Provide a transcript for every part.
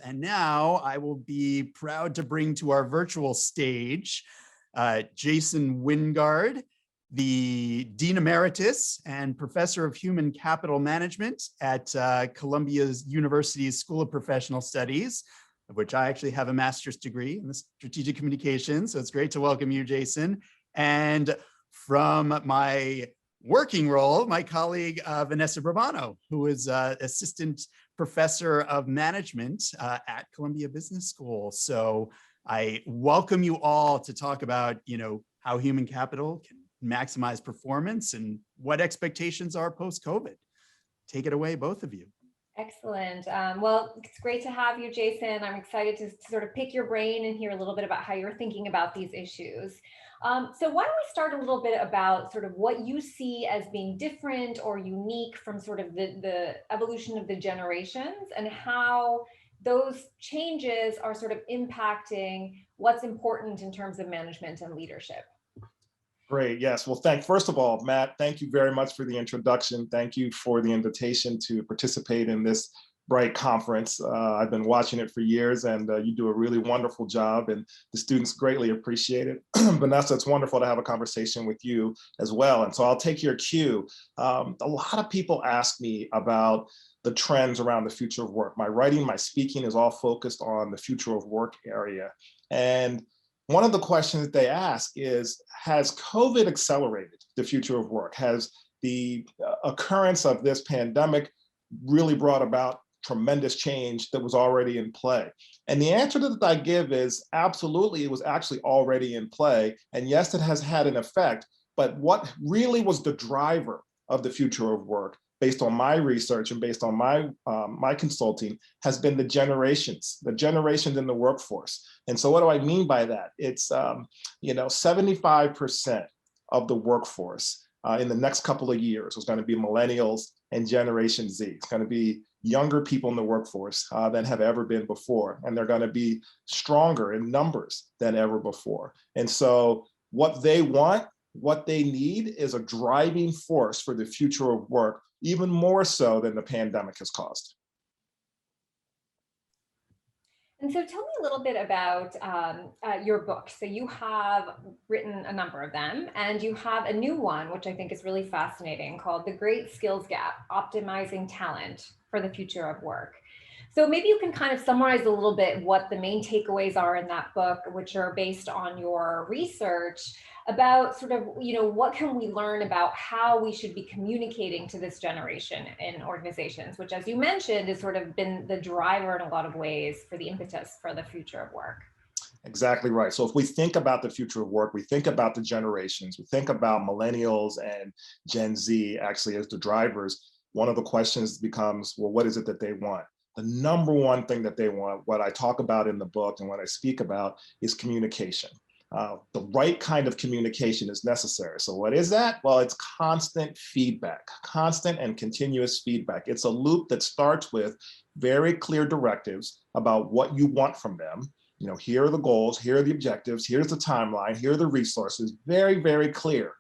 And now I will be proud to bring to our virtual stage Jason Wingard, the Dean Emeritus and Professor of Human Capital Management at Columbia University's School of Professional Studies, of which I actually have a master's degree in strategic communications. So it's great to welcome you, Jason. And from my working role, my colleague, Vanessa Burbano, who is Assistant Professor of Management at Columbia Business School. So I welcome you all to talk about, how human capital can maximize performance and what expectations are post-COVID. Take it away, both of you. Excellent. Well, it's great to have you, Jason. I'm excited to sort of pick your brain and hear a little bit about how you're thinking about these issues. So why don't we start a little bit about sort of what you see as being different or unique from sort of the evolution of the generations and how those changes are sort of impacting what's important in terms of management and leadership. Great. Yes. Well, first of all, Matt, thank you very much for the introduction. Thank you for the invitation to participate in this BRITE conference. I've been watching it for years, and you do a really wonderful job, and the students greatly appreciate it. Vanessa, it's wonderful to have a conversation with you as well. And so I'll take your cue. A lot of people ask me about the trends around the future of work. My writing, my speaking is all focused on the future of work area. And one of the questions that they ask is, has COVID accelerated the future of work? Has the occurrence of this pandemic really brought about tremendous change that was already in play? And the answer that I give is absolutely, it was actually already in play. And yes, it has had an effect, but what really was the driver of the future of work, based on my research and based on my consulting, has been the generations in the workforce. And so what do I mean by that? It's 75% of the workforce in the next couple of years is going to be millennials and Generation Z. It's going to be younger people in the workforce than have ever been before, and they're going to be stronger in numbers than ever before. And so what they want, what they need is a driving force for the future of work, even more so than the pandemic has caused. And so tell me a little bit about your book. So you have written a number of them, and you have a new one, which I think is really fascinating, called The Great Skills Gap: Optimizing Talent for the Future of Work. So maybe you can kind of summarize a little bit what the main takeaways are in that book, which are based on your research about sort of, what can we learn about how we should be communicating to this generation in organizations, which, as you mentioned, has sort of been the driver in a lot of ways for the impetus for the future of work. Exactly right. So if we think about the future of work, we think about the generations, we think about millennials and Gen Z actually as the drivers. One of the questions becomes, well, what is it that they want? The number one thing that they want, what I talk about in the book and what I speak about, is communication. The right kind of communication is necessary. So what is that? Well, it's constant feedback, constant and continuous feedback. It's a loop that starts with very clear directives about what you want from them. Here are the goals, here are the objectives, here's the timeline, here are the resources, very, very clear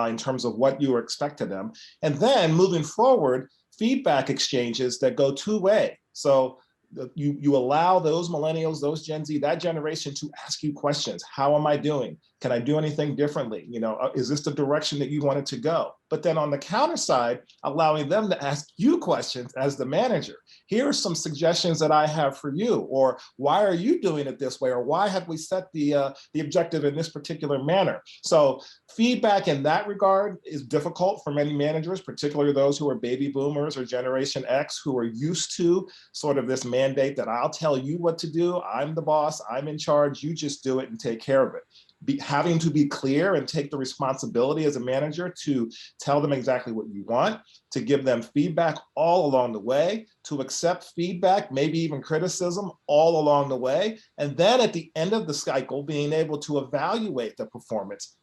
in terms of what you expect of them. And then moving forward, feedback exchanges that go two-way. So you allow those millennials, those Gen Z, that generation to ask you questions. How am I doing? Can I do anything differently? Is this the direction that you wanted to go? But then on the counter side, allowing them to ask you questions as the manager. Here are some suggestions that I have for you, or why are you doing it this way? Or why have we set the objective in this particular manner? So feedback in that regard is difficult for many managers, particularly those who are baby boomers or Generation X, who are used to sort of this mandate that I'll tell you what to do. I'm the boss, I'm in charge, you just do it and take care of it. Having to be clear and take the responsibility as a manager to tell them exactly what you want, to give them feedback all along the way, to accept feedback, maybe even criticism all along the way. And then at the end of the cycle, being able to evaluate the performance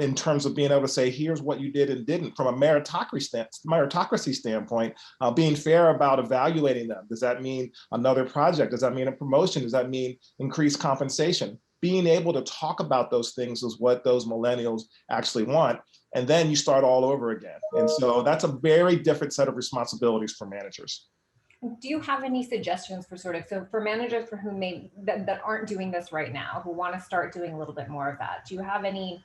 in terms of being able to say, here's what you did and didn't. From a meritocracy standpoint, being fair about evaluating them. Does that mean another project? Does that mean a promotion? Does that mean increased compensation? Being able to talk about those things is what those millennials actually want. And then you start all over again. And so that's a very different set of responsibilities for managers. Do you have any suggestions for so for managers for whom that aren't doing this right now, who want to start doing a little bit more of that? Do you have any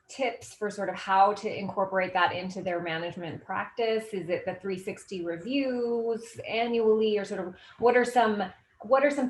tips for sort of how to incorporate that into their management practice? Is it the 360 reviews annually, or sort of what are some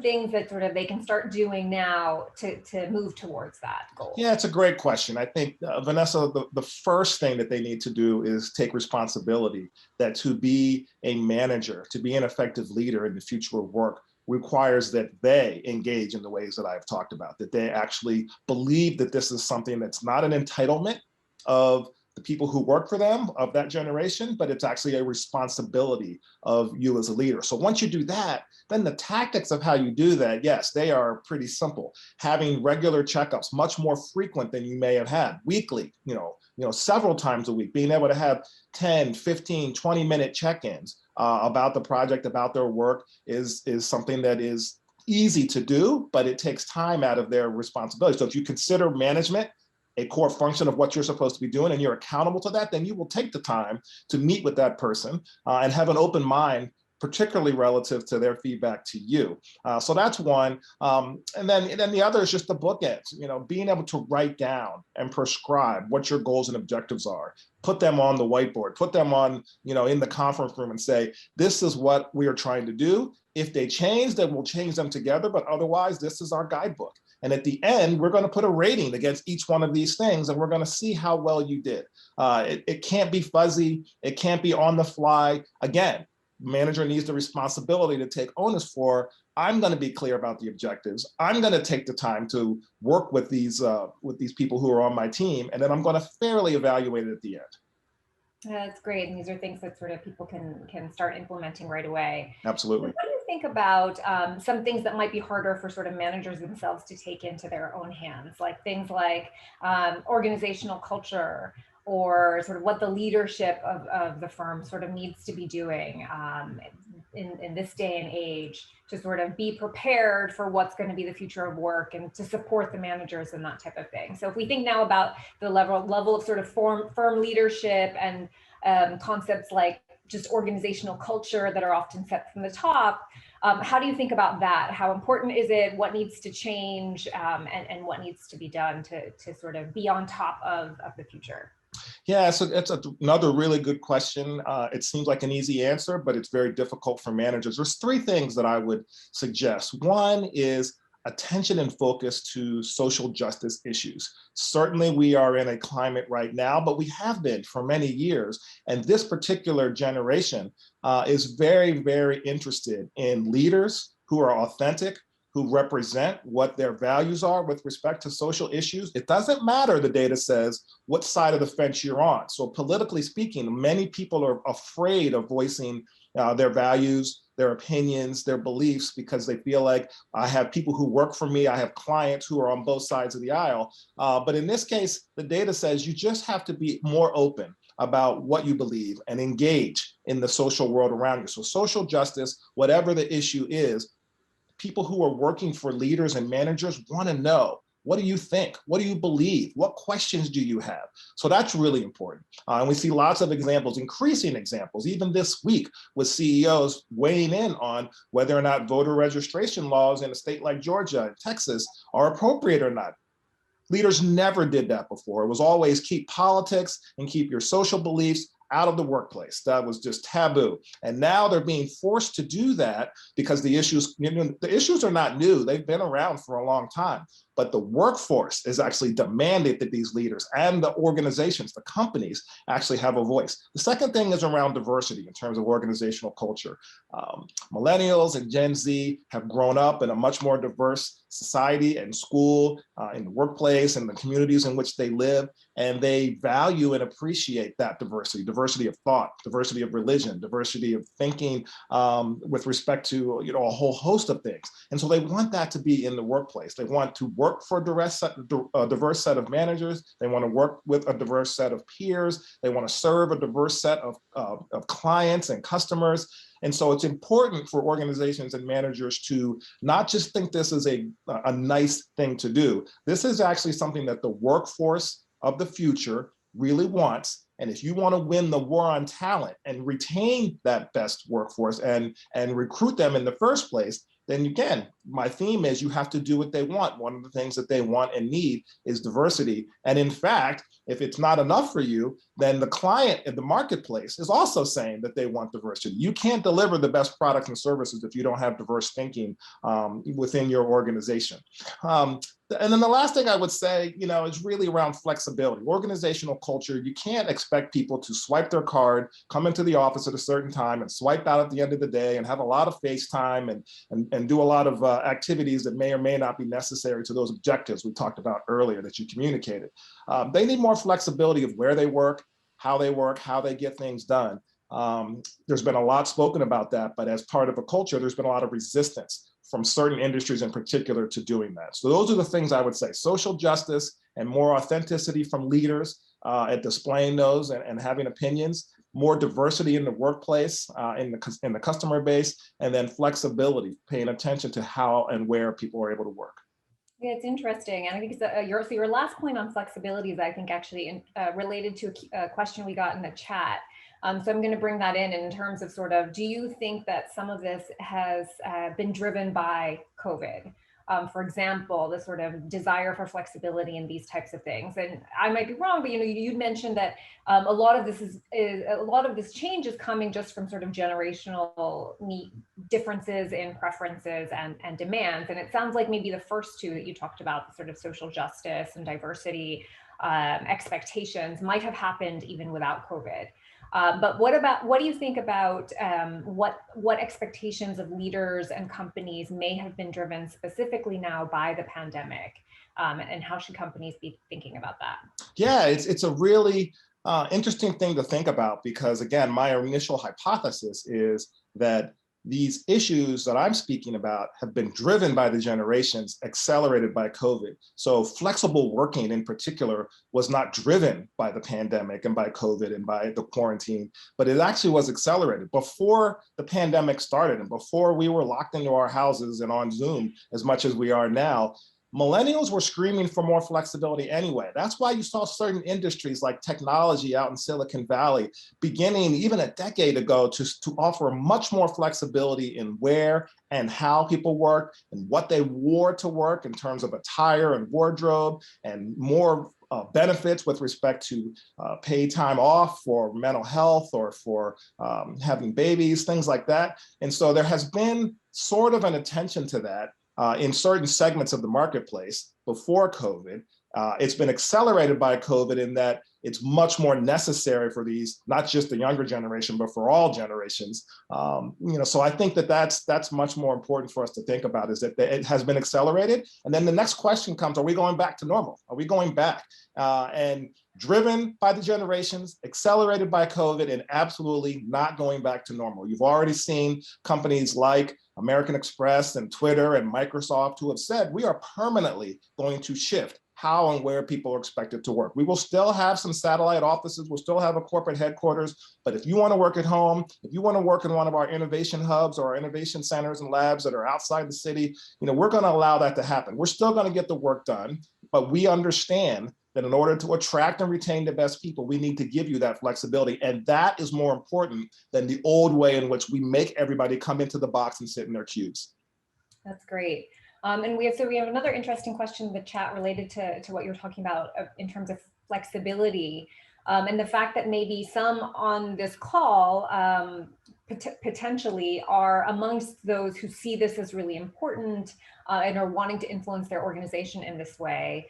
things that sort of they can start doing now to move towards that goal? Yeah, it's a great question. I think, Vanessa, the first thing that they need to do is take responsibility that to be a manager, to be an effective leader in the future of work requires that they engage in the ways that I've talked about, that they actually believe that this is something that's not an entitlement of the people who work for them, of that generation, but it's actually a responsibility of you as a leader. So once you do that, then the tactics of how you do that, yes, they are pretty simple. Having regular checkups, much more frequent than you may have had, weekly, several times a week, being able to have 10, 15, 20-minute check-ins about the project, about their work is something that is easy to do, but it takes time out of their responsibility. So if you consider management a core function of what you're supposed to be doing and you're accountable to that, then you will take the time to meet with that person and have an open mind, particularly relative to their feedback to you. So that's one. And then the other is just the bookends, being able to write down and prescribe what your goals and objectives are, put them on the whiteboard, put them on, in the conference room and say, this is what we are trying to do. If they change, then we'll change them together, but otherwise this is our guidebook. And at the end, we're going to put a rating against each one of these things, and we're going to see how well you did. It can't be fuzzy. It can't be on the fly. Again, manager needs the responsibility to take onus for, I'm going to be clear about the objectives. I'm going to take the time to work with these people who are on my team, and then I'm going to fairly evaluate it at the end. That's great. And these are things that sort of people can start implementing right away. Absolutely. What do you think about some things that might be harder for sort of managers themselves to take into their own hands, like things like organizational culture, or sort of what the leadership of the firm sort of needs to be doing in this day and age to sort of be prepared for what's going to be the future of work and to support the managers and that type of thing. So if we think now about the level of sort of firm leadership and concepts like just organizational culture that are often set from the top, how do you think about that? How important is it? What needs to change and what needs to be done to sort of be on top of the future? Yeah, so it's another really good question. It seems like an easy answer, but it's very difficult for managers. There's three things that I would suggest. One is attention and focus to social justice issues. Certainly we are in a climate right now, but we have been for many years. And this particular generation is very, very interested in leaders who are authentic, who represent what their values are with respect to social issues. It doesn't matter, the data says, what side of the fence you're on. So politically speaking, many people are afraid of voicing their values, their opinions, their beliefs, because they feel like I have people who work for me, I have clients who are on both sides of the aisle. But in this case, the data says you just have to be more open about what you believe and engage in the social world around you. So social justice, whatever the issue is, people who are working for leaders and managers want to know, what do you think? What do you believe? What questions do you have? So that's really important. And we see lots of examples, increasing examples, even this week with CEOs weighing in on whether or not voter registration laws in a state like Georgia and Texas are appropriate or not. Leaders never did that before. It was always keep politics and keep your social beliefs out of the workplace. That was just taboo. And now they're being forced to do that because the issues are not new. They've been around for a long time. But the workforce is actually demanding that these leaders and the organizations, the companies, actually have a voice. The second thing is around diversity in terms of organizational culture. Millennials and Gen Z have grown up in a much more diverse society and school, in the workplace and the communities in which they live. And they value and appreciate that diversity of thought, diversity of religion, diversity of thinking with respect to a whole host of things. And so they want that to be in the workplace. They want to work for a diverse set of managers. They want to work with a diverse set of peers. They want to serve a diverse set of clients and customers. And so it's important for organizations and managers to not just think this is a nice thing to do. This is actually something that the workforce of the future really wants, And if you want to win the war on talent and retain that best workforce and recruit them in the first place, then again, my theme is you have to do what they want. One of the things that they want and need is diversity. And in fact, if it's not enough for you, then the client in the marketplace is also saying that they want diversity. You can't deliver the best products and services if you don't have diverse thinking within your organization. And then the last thing I would say, is really around flexibility, organizational culture. You can't expect people to swipe their card, come into the office at a certain time and swipe out at the end of the day and have a lot of FaceTime and do a lot of activities that may or may not be necessary to those objectives we talked about earlier that you communicated. They need more flexibility of where they work, how they get things done. There's been a lot spoken about that, but as part of a culture, there's been a lot of resistance from certain industries in particular to doing that. So those are the things I would say: social justice and more authenticity from leaders at displaying those and having opinions, more diversity in the workplace, in the customer base, and then flexibility, paying attention to how and where people are able to work. Yeah, it's interesting. And I think your last point on flexibility is, I think, actually related to a question we got in the chat. So I'm going to bring that in terms of sort of, do you think that some of this has been driven by COVID? For example, the sort of desire for flexibility in these types of things. And I might be wrong, but you mentioned that a lot of this change is coming just from sort of generational differences in preferences and demands. And it sounds like maybe the first two that you talked about, the sort of social justice and diversity expectations, might have happened even without COVID. But what do you think about what expectations of leaders and companies may have been driven specifically now by the pandemic, and how should companies be thinking about that? Yeah, it's a really interesting thing to think about, because again, my initial hypothesis is that these issues that I'm speaking about have been driven by the generations, accelerated by COVID. So flexible working in particular was not driven by the pandemic and by COVID and by the quarantine, but it actually was accelerated. Before the pandemic started and before we were locked into our houses and on Zoom as much as we are now, millennials were screaming for more flexibility anyway. That's why you saw certain industries like technology out in Silicon Valley beginning even a decade ago to offer much more flexibility in where and how people work and what they wore to work in terms of attire and wardrobe, and more benefits with respect to paid time off for mental health or for having babies, things like that. And so there has been sort of an attention to that in certain segments of the marketplace before COVID. It's been accelerated by COVID in that it's much more necessary for these, not just the younger generation, but for all generations. So I think that's much more important for us to think about, is that it has been accelerated. And then the next question comes, are we going back to normal? Are we going back? And driven by the generations, accelerated by COVID, and absolutely not going back to normal. You've already seen companies like American Express and Twitter and Microsoft who have said we are permanently going to shift how and where people are expected to work. We will still have some satellite offices, we'll still have a corporate headquarters, but if you want to work at home, if you want to work in one of our innovation hubs or our innovation centers and labs that are outside the city, we're going to allow that to happen. We're still going to get the work done, but we understand that in order to attract and retain the best people, we need to give you that flexibility. And that is more important than the old way in which we make everybody come into the box and sit in their cubes. That's great. And we have another interesting question in the chat related to what you're talking about in terms of flexibility, and the fact that maybe some on this call potentially are amongst those who see this as really important and are wanting to influence their organization in this way.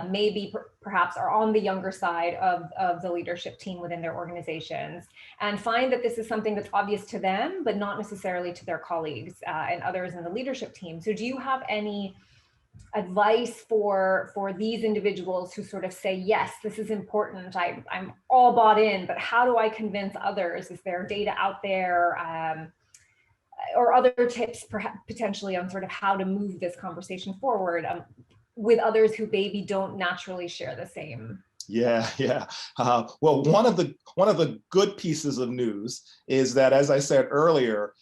Maybe perhaps are on the younger side of the leadership team within their organizations, and find that this is something that's obvious to them, but not necessarily to their colleagues and others in the leadership team. So do you have any advice for these individuals who sort of say, yes, this is important, I'm all bought in, but how do I convince others? Is there data out there? Or other tips perhaps potentially on sort of how to move this conversation forward with others who maybe don't naturally share the same? Yeah. Well, one of the good pieces of news is that, as I said earlier,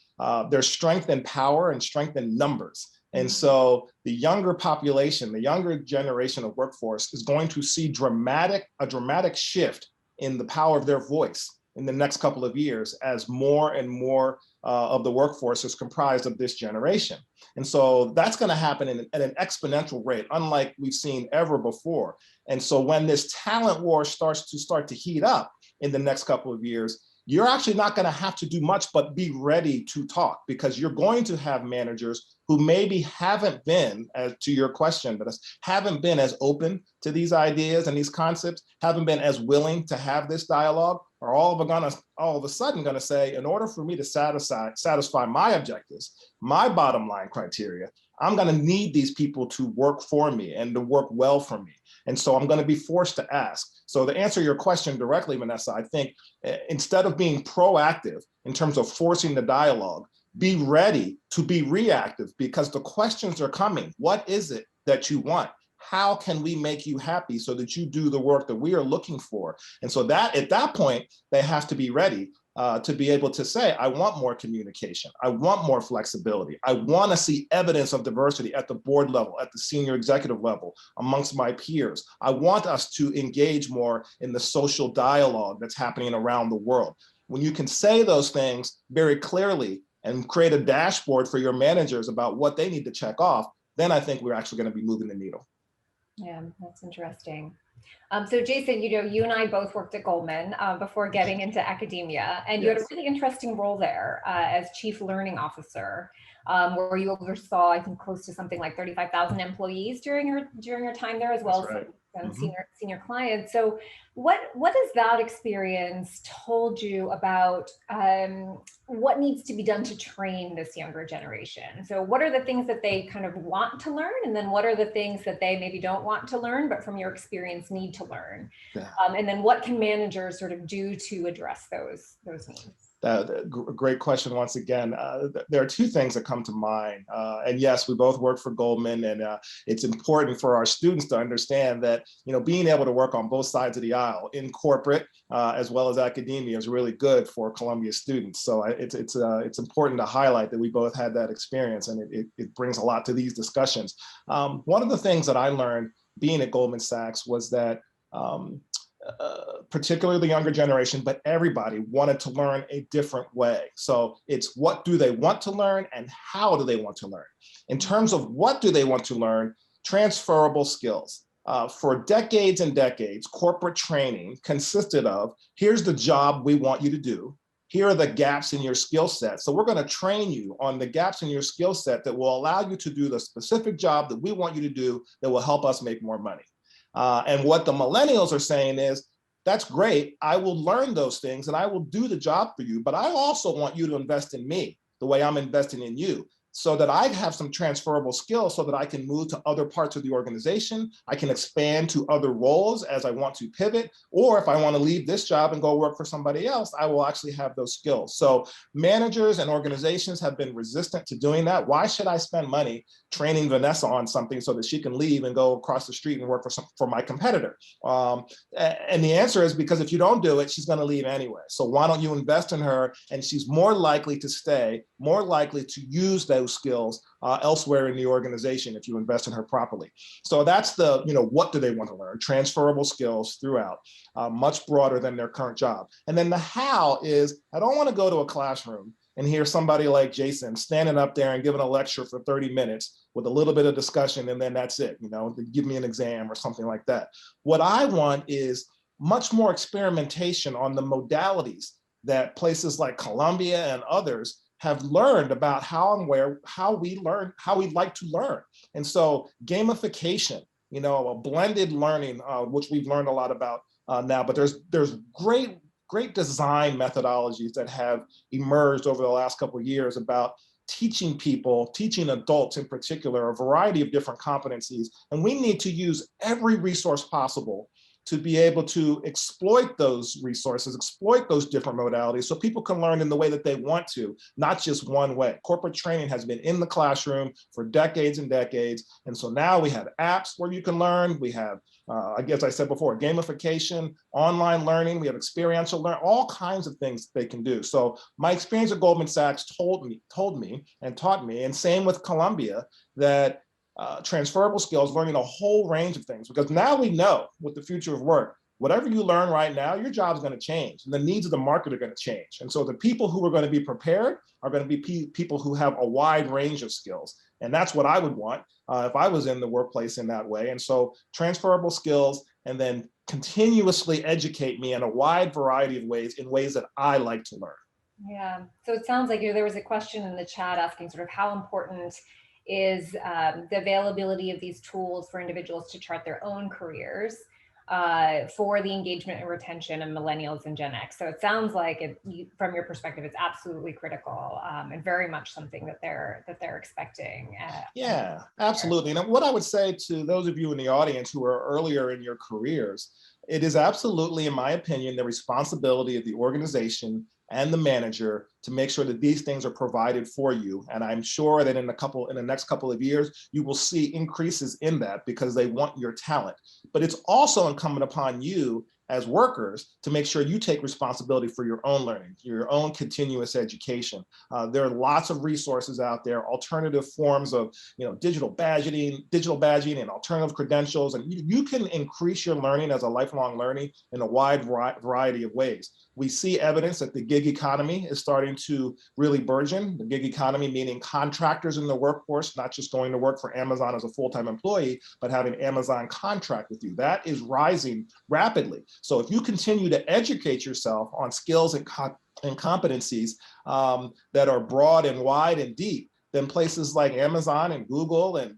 there's strength in power and strength in numbers. And so the younger population, the younger generation of workforce is going to see a dramatic shift in the power of their voice in the next couple of years as more and more of the workforce is comprised of this generation. And so that's going to happen at an exponential rate, unlike we've seen ever before. And so when this talent war starts to heat up in the next couple of years, you're actually not going to have to do much but be ready to talk, because you're going to have managers who maybe haven't been, as to your question, but haven't been as open to these ideas and these concepts, haven't been as willing to have this dialogue, are all of a sudden going to say, in order for me to satisfy my objectives, my bottom line criteria, I'm going to need these people to work for me and to work well for me. And so I'm going to be forced to ask. So to answer your question directly, Vanessa, I think instead of being proactive in terms of forcing the dialogue, be ready to be reactive, because the questions are coming. What is it that you want? How can we make you happy so that you do the work that we are looking for? And so that at that point, they have to be ready to be able to say, I want more communication. I want more flexibility. I want to see evidence of diversity at the board level, at the senior executive level, amongst my peers. I want us to engage more in the social dialogue that's happening around the world. When you can say those things very clearly and create a dashboard for your managers about what they need to check off, then I think we're actually going to be moving the needle. Yeah, that's interesting. So Jason, you and I both worked at Goldman before getting into academia, and you had a really interesting role there as Chief Learning Officer, where you oversaw, I think, close to something like 35,000 employees during your time there, as well as some senior clients. So what has that experience told you about what needs to be done to train this younger generation? So what are the things that they kind of want to learn, and then what are the things that they maybe don't want to learn, but from your experience need to learn? Yeah. And then what can managers sort of do to address those needs? Great question once again. There are two things that come to mind. And yes, we both work for Goldman, and it's important for our students to understand that, being able to work on both sides of the aisle in corporate as well as academia is really good for Columbia students. So it's important to highlight that we both had that experience, and it brings a lot to these discussions. One of the things that I learned being at Goldman Sachs was that particularly the younger generation, but everybody wanted to learn a different way. So it's what do they want to learn and how do they want to learn? In terms of what do they want to learn, transferable skills. For decades and decades, corporate training consisted of, here's the job we want you to do. Here are the gaps in your skill set. So we're going to train you on the gaps in your skill set that will allow you to do the specific job that we want you to do that will help us make more money. And what the millennials are saying is, that's great. I will learn those things and I will do the job for you, but I also want you to invest in me the way I'm investing in you, so that I have some transferable skills so that I can move to other parts of the organization. I can expand to other roles as I want to pivot, or if I want to leave this job and go work for somebody else, I will actually have those skills. So managers and organizations have been resistant to doing that. Why should I spend money training Vanessa on something so that she can leave and go across the street and work for my competitor? And the answer is because if you don't do it, she's going to leave anyway. So why don't you invest in her, and she's more likely to stay, more likely to use those skills elsewhere in the organization if you invest in her properly. So that's the, what do they want to learn? Transferable skills throughout, much broader than their current job. And then the how is, I don't want to go to a classroom and hear somebody like Jason standing up there and giving a lecture for 30 minutes with a little bit of discussion, and then that's it, give me an exam or something like that. What I want is much more experimentation on the modalities that places like Columbia and others have learned about how we like to learn. And so gamification, a blended learning, which we've learned a lot about now, but there's great design methodologies that have emerged over the last couple of years about teaching adults in particular, a variety of different competencies. And we need to use every resource possible to be able to exploit those resources, exploit those different modalities so people can learn in the way that they want to, not just one way. Corporate training has been in the classroom for decades and decades. And so now we have apps where you can learn. We have, I guess I said before, gamification, online learning, we have experiential learning, all kinds of things they can do. So my experience at Goldman Sachs told me and taught me, and same with Columbia, that transferable skills, learning a whole range of things, because now we know with the future of work, whatever you learn right now, your job is going to change and the needs of the market are going to change. And so the people who are going to be prepared are going to be people who have a wide range of skills. And that's what I would want if I was in the workplace in that way. And so transferable skills, and then continuously educate me in a wide variety of ways, in ways that I like to learn. Yeah, so it sounds like there was a question in the chat asking sort of how important is the availability of these tools for individuals to chart their own careers for the engagement and retention of millennials and Gen X. So it sounds like from your perspective, it's absolutely critical and very much something that they're expecting. Yeah, absolutely. And what I would say to those of you in the audience who are earlier in your careers, it is absolutely, in my opinion, the responsibility of the organization and the manager to make sure that these things are provided for you. And I'm sure that in the next couple of years, you will see increases in that because they want your talent. But it's also incumbent upon you as workers to make sure you take responsibility for your own learning, your own continuous education. There are lots of resources out there, alternative forms of digital badging and alternative credentials, and you can increase your learning as a lifelong learning in a wide variety of ways. We see evidence that the gig economy is starting to really burgeon. The gig economy meaning contractors in the workforce, not just going to work for Amazon as a full-time employee, but having Amazon contract with you. That is rising rapidly. So if you continue to educate yourself on skills and competencies that are broad and wide and deep, then places like Amazon and Google and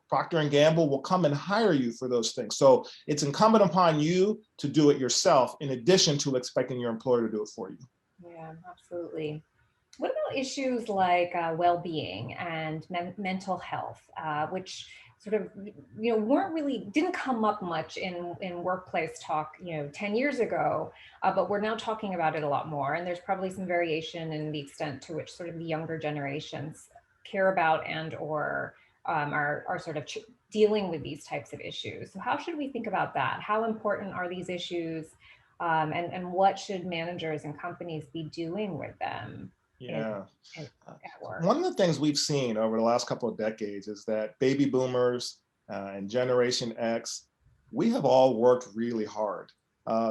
Procter & Gamble will come and hire you for those things. So it's incumbent upon you to do it yourself in addition to expecting your employer to do it for you. Yeah, absolutely. What about issues like well-being and mental health, which sort of didn't come up much in workplace talk 10 years ago, but we're now talking about it a lot more, and there's probably some variation in the extent to which sort of the younger generations care about and or are sort of dealing with these types of issues. So how should we think about that? How important are these issues, and what should managers and companies be doing with them? Yeah. At work? One of the things we've seen over the last couple of decades is that baby boomers and Generation X, we have all worked really hard.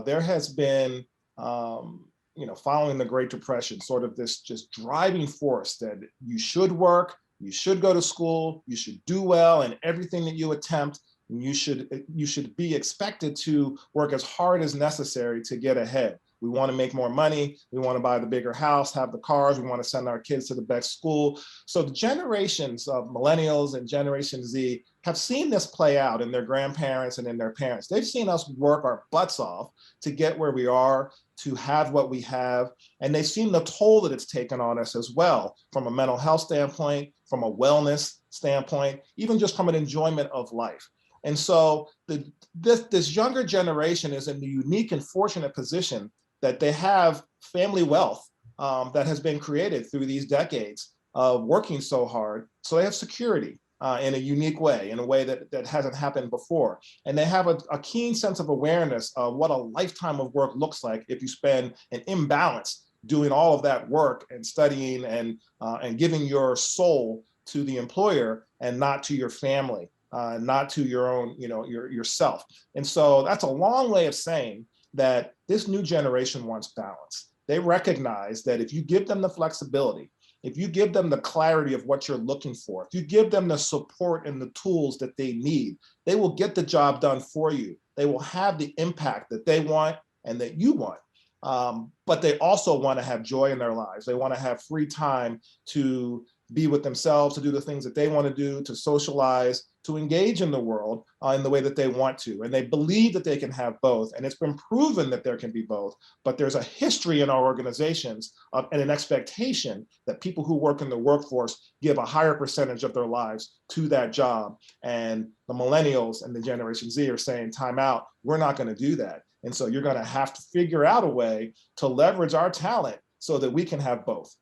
There has been, following the Great Depression, sort of this just driving force that you should work, you should go to school, you should do well in everything that you attempt, and you should be expected to work as hard as necessary to get ahead. We want to make more money. We want to buy the bigger house, have the cars. We want to send our kids to the best school. So the generations of millennials and Generation Z have seen this play out in their grandparents and in their parents. They've seen us work our butts off to get where we are, to have what we have. And they've seen the toll that it's taken on us as well, from a mental health standpoint, from a wellness standpoint, even just from an enjoyment of life. And so this younger generation is in the unique and fortunate position that they have family wealth that has been created through these decades of working so hard. So they have security in a unique way, in a way that hasn't happened before. And they have a keen sense of awareness of what a lifetime of work looks like if you spend an imbalance doing all of that work and studying and giving your soul to the employer and not to your family, not to your own, yourself. And so that's a long way of saying that this new generation wants balance. They recognize that if you give them the flexibility, if you give them the clarity of what you're looking for, if you give them the support and the tools that they need, they will get the job done for you. They will have the impact that they want and that you want. But they also want to have joy in their lives. They want to have free time to be with themselves, to do the things that they want to do, to socialize, to engage in the world in the way that they want to. And they believe that they can have both. And it's been proven that there can be both. But there's a history in our organizations and an expectation that people who work in the workforce give a higher percentage of their lives to that job. And the millennials and the Generation Z are saying, time out, we're not going to do that. And so you're going to have to figure out a way to leverage our talent so that we can have both.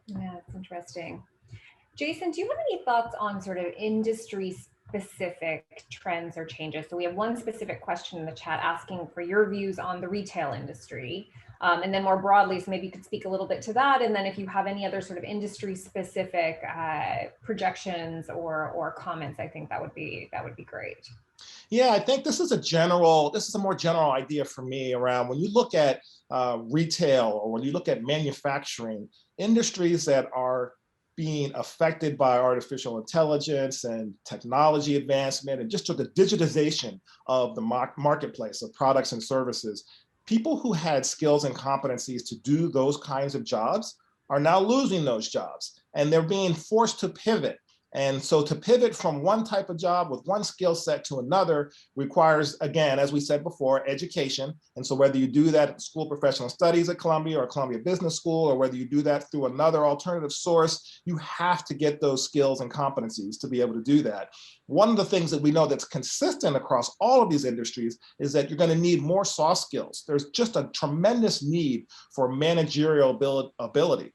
Yeah, it's interesting. Jason, do you have any thoughts on sort of industry-specific trends or changes? So we have one specific question in the chat asking for your views on the retail industry. And then more broadly, so maybe you could speak a little bit to that. And then if you have any other sort of industry-specific projections or comments, I think that would be great. Yeah, I think this is a more general idea for me around when you look at retail or when you look at manufacturing, industries that are being affected by artificial intelligence and technology advancement and just the digitization of the marketplace of products and services. People who had skills and competencies to do those kinds of jobs are now losing those jobs, and they're being forced to pivot. And so to pivot from one type of job with one skill set to another requires, again, as we said before, education. And so whether you do that at the School of Professional Studies at Columbia or Columbia Business School, or whether you do that through another alternative source, you have to get those skills and competencies to be able to do that. One of the things that we know that's consistent across all of these industries is that you're going to need more soft skills. There's just a tremendous need for managerial ability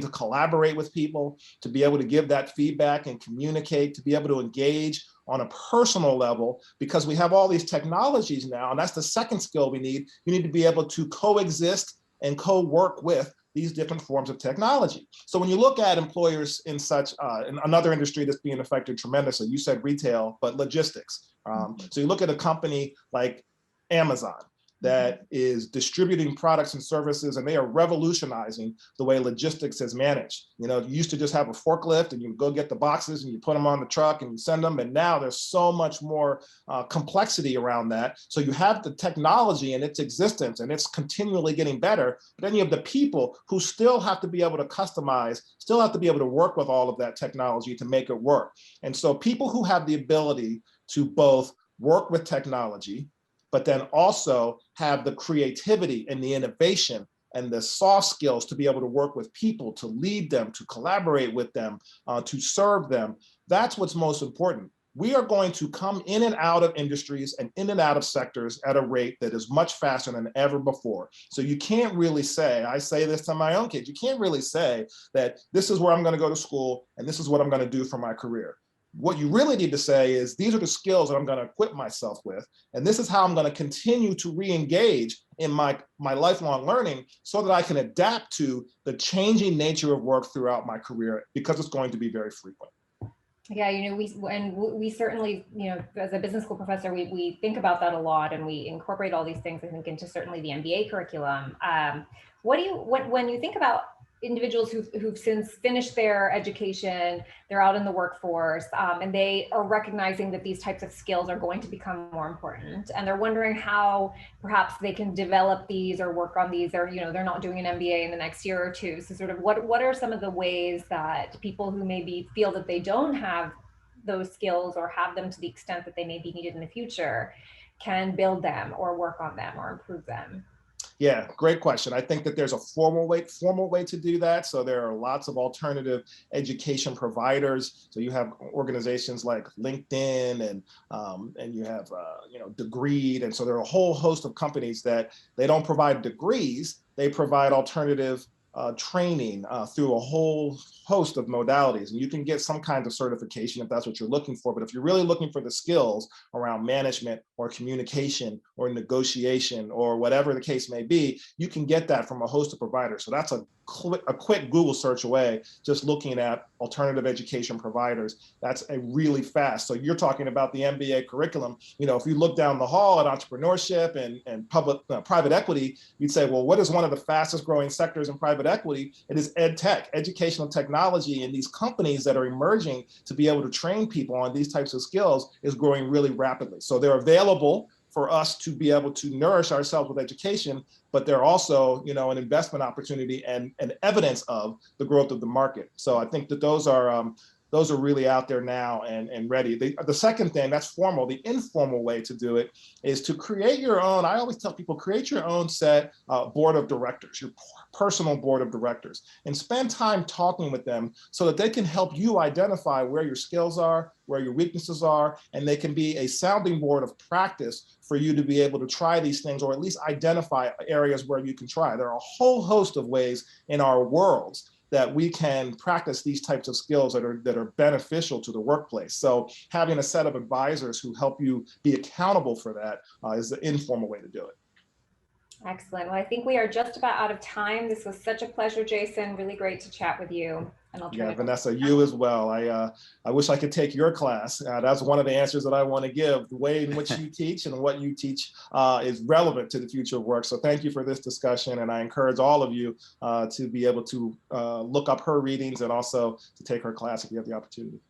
to collaborate with people, to be able to give that feedback and communicate, to be able to engage on a personal level, because we have all these technologies now, and that's the second skill we need. You need to be able to coexist and co-work with these different forms of technology. So when you look at employers in in another industry that's being affected tremendously, you said retail, but logistics. So you look at a company like Amazon that is distributing products and services, and they are revolutionizing the way logistics is managed. You know, you used to just have a forklift and you go get the boxes and you put them on the truck and you send them. And now there's so much more complexity around that. So you have the technology and its existence, and it's continually getting better. But then you have the people who still have to be able to customize, still have to be able to work with all of that technology to make it work. And so people who have the ability to both work with technology, but then also have the creativity and the innovation and the soft skills to be able to work with people, to lead them, to collaborate with them, to serve them. That's what's most important. We are going to come in and out of industries and in and out of sectors at a rate that is much faster than ever before. So you can't really say, I say this to my own kids, you can't really say that this is where I'm going to go to school and this is what I'm going to do for my career. What you really need to say is, these are the skills that I'm going to equip myself with, and this is how I'm going to continue to re-engage in my lifelong learning so that I can adapt to the changing nature of work throughout my career, because it's going to be very frequent. Yeah, you know, we certainly, you know, as a business school professor, we think about that a lot, and we incorporate all these things, I think, into certainly the MBA curriculum. When you think about individuals who've since finished their education, they're out in the workforce, and they are recognizing that these types of skills are going to become more important, and they're wondering how perhaps they can develop these or work on these, or, you know, they're not doing an MBA in the next year or two. So sort of what are some of the ways that people who maybe feel that they don't have those skills or have them to the extent that they may be needed in the future can build them or work on them or improve them? Yeah, great question. I think that there's a formal way to do that. So there are lots of alternative education providers. So you have organizations like LinkedIn and you have Degreed, and so there are a whole host of companies that they don't provide degrees, they provide alternative training through a whole host of modalities. And you can get some kind of certification if that's what you're looking for. But if you're really looking for the skills around management or communication or negotiation or whatever the case may be, you can get that from a host of providers. So that's a quick Google search away, just looking at alternative education providers. That's a really fast. So you're talking about the MBA curriculum. You know, if you look down the hall at entrepreneurship and private equity, you'd say, well, what is one of the fastest growing sectors in private equity? It is ed tech, educational technology, and these companies that are emerging to be able to train people on these types of skills is growing really rapidly. So they're available for us to be able to nourish ourselves with education, but they're also, you know, an investment opportunity and evidence of the growth of the market. So I think that those are really out there now and ready. The second thing, that's formal. The informal way to do it is to create your own. I always tell people, create your own set board of directors, your personal board of directors, and spend time talking with them so that they can help you identify where your skills are, where your weaknesses are, and they can be a sounding board of practice for you to be able to try these things, or at least identify areas where you can try. There are a whole host of ways in our worlds that we can practice these types of skills that are beneficial to the workplace. So having a set of advisors who help you be accountable for that is the informal way to do it. Excellent. Well, I think we are just about out of time. This was such a pleasure, Jason. Really great to chat with you. And I'll turn Yeah, it over. Vanessa, you as well. I wish I could take your class. That's one of the answers that I want to give. The way in which you teach and what you teach is relevant to the future of work. So thank you for this discussion. And I encourage all of you to be able to look up her readings and also to take her class if you have the opportunity.